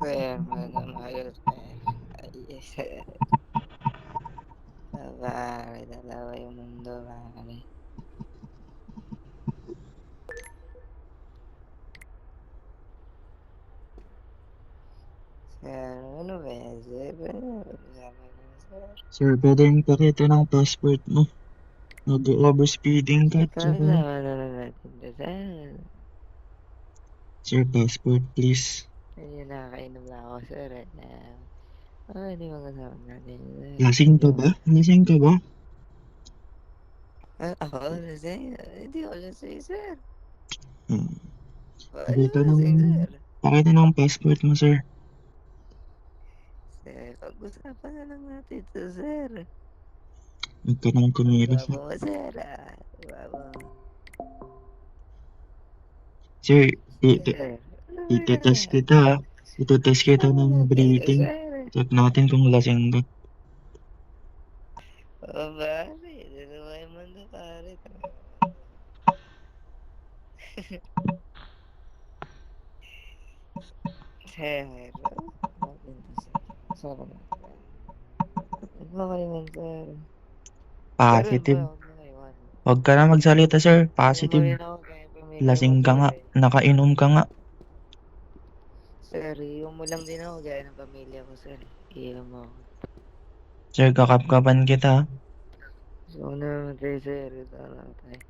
Sir, maayos na. Ay, sir. Pare, dalawa yung mundo, pare. Sir, ano ba yan, sir? Ano pag-usapan niyo, sir? Sir, pwede yung pakita ng passport mo. Nag-overspeeding ka, Sir, tsaka... pag-usapan naman natin to, sir. Sir, passport, please. Hindi nakakainom na ako, sir. Hindi mag-usapan natin, sir. Lasing ka Medyo, ba? Lasing ka ba? ako, lasing. Hindi ako lasing, sir. Hmm. Hindi ako lasing, sir. Pakita ng passport mo, sir. Sir, pag-usapan na lang natin to, sir. Huwag ka nang kumilos. Babo mo, sir, Babo. Sir, Sir, ano ba itetest yan? kita, ha? Itetest kita Ano ng natin to, breathing. sir? Check natin kung lasing ka. Pare, dalawa yung mundo, pare. Sir, natin to, sir. Sabi natin. Ano ba kayo man, sir? Pero yun ba, Positive. huwag na kayo, ano? Huwag ka na magsalita, sir. Inom mo Positive. rin ako kaya pamilya ko, Lasing ka sir, nga. eh. Nakainom ka nga. Sir, iyon mo lang din ako gaya ng pamilya ko, sir. Iyon mo ako. Sir, kakapkapan kita, ha? So, ano naman tayo, sir? Ito na tayo.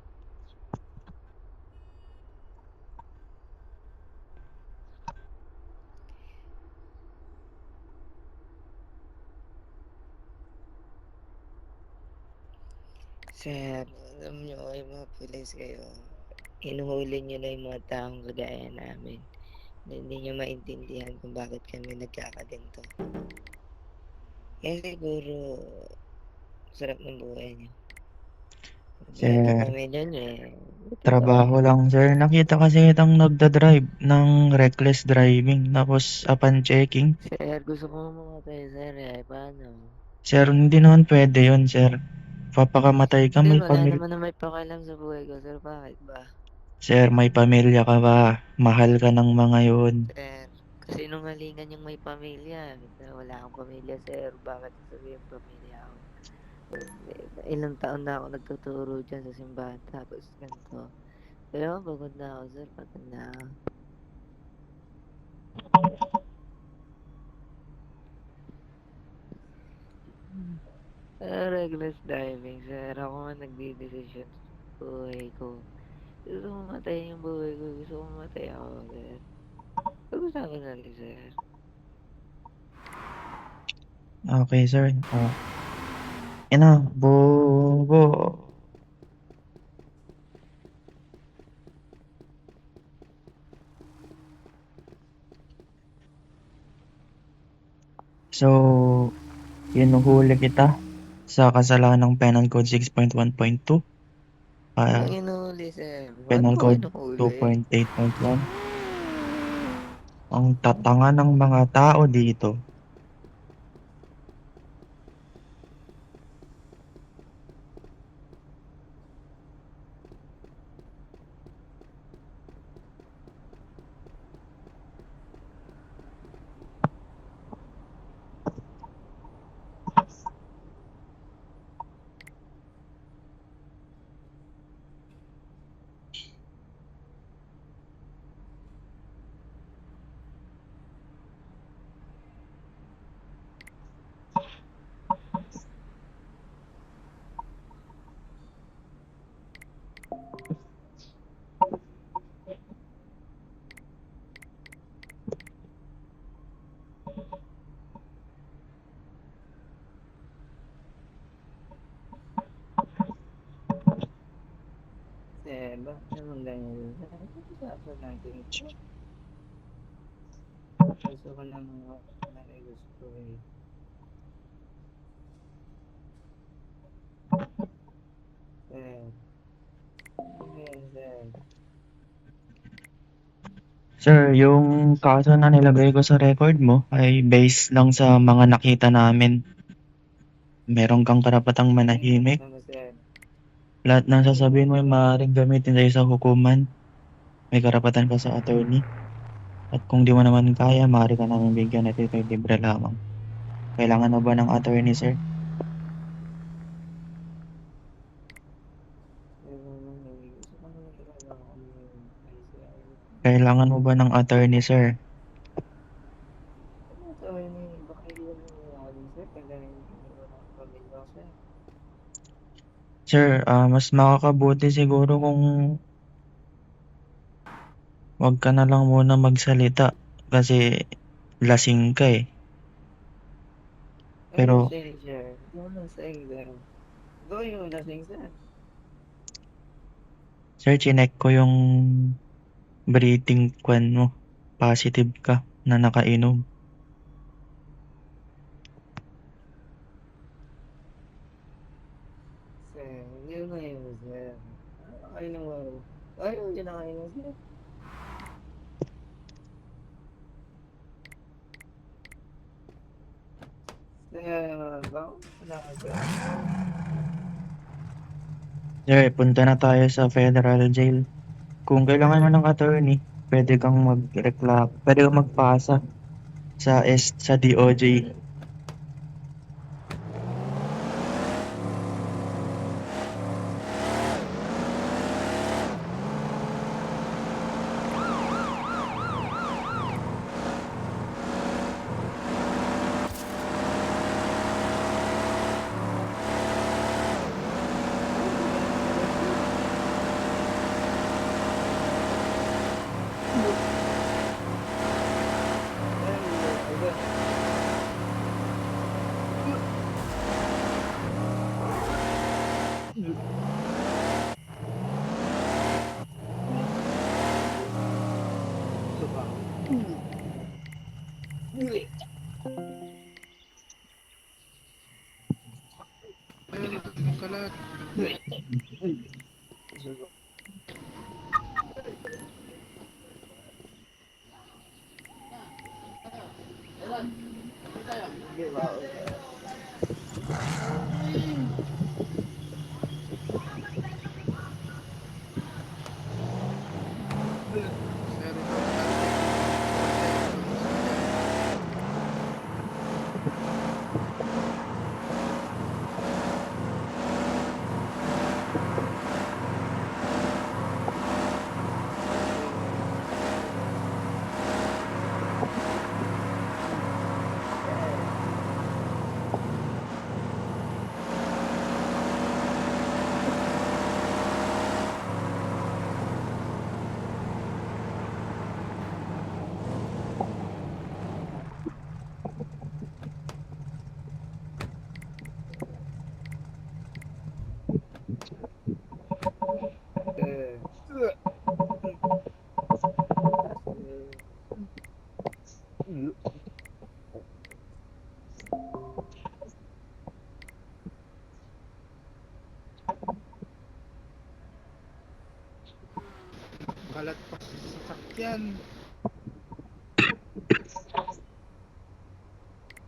Sir, alam nyo, yung mga pulis kayo, inuhuli nyo na yung mga taong kagaya namin na hindi nyo maintindihan kung bakit kami nagkakaganto. Kaya siguro, sarap ng buhay nyo. Sir, Pamilya nyo eh. Buti pa trabaho kayo. lang, sir. Nakita kasi itang nagdadrive ng reckless driving. Tapos, upon checking, Sir, gusto ko mamatay, sir eh. Paano? sir, hindi naman pwede yun, sir. Papakamatay ka, Sir, may wala pamilya. naman na may pakialam sa buhay ko, sir. Bakit ba? Sir, may pamilya ka ba? Mahal ka ng mga yun. Sir, kasi nungalingan yung may pamilya. Wala akong pamilya, sir. Bakit sasabihin pamilya ako? Ilang taon na ako nagtuturo dyan sa simbahan tapos ganito. Pero pagod na ako, sir. Pagod na ako. Reckless driving, sir. Ako nga nagdi-decision sa buhay ko. Gusto ko matay yung buhay ko. Gusto ko matay ako, sir. Pag-usapan natin, sir. Okay, sir. Oh. Bobo. So, hinuhuli kita sa kasalanang Penal Code 6.1.2, Anong ah, inuhuli, sir? Paano Penal mo Code inuhuli? 2.8.1. Ang tatanga ng mga tao dito. bakit naman ganyan? Pag-usapan natin 'to. Gusto ko lang naman may gusto, eh. Sir, ano ba yan, sir? Sir, yung kaso na nilagay ko sa record mo ay based lang sa mga nakita namin. Meron kang karapatang Anong manahimik. nakita mo, sir? Lahat ng sasabihin mo ay maaaring gamitin sa'yo sa hukuman. May karapatan ka sa attorney. At kung di mo naman kaya, maaari ka namin bigyan at ito'y libre lamang. Kailangan mo ba ng attorney, sir? Sir naman, eh, gusto ko naman talaga humingi ng sir. Kailangan mo ba ng attorney, sir? Ano to, baka hindi naman nangyari, sir, kaya hindi wala akong pamilya ko, sir. Sir, mas makakabuti siguro kung wag ka na lang muna magsalita kasi lasing ka eh. Ano Pero, lasing, sir? Ano lasing, sir? Ikaw yung lasing, sir. sir, chinek ko yung breathing kwan mo. Positive ka na nakainom. Sir, hindi ko kainom, sir. Ano kainom ako? Ayaw ko kinakainom, sir. Sir, baka wala ka, sir. Sir, punta na tayo sa federal jail. Kung kailangan mo ng attorney, pwede kang magpasa sa DOJ. Ano ba yan, sir? Sir, suka. Ayun, ang kalat. Suka. Sige ba ako, sir? Sir, ikaw ang architect ng kotse. Kamusta ka dyan? Sir. Kalat pa sa sasakyan.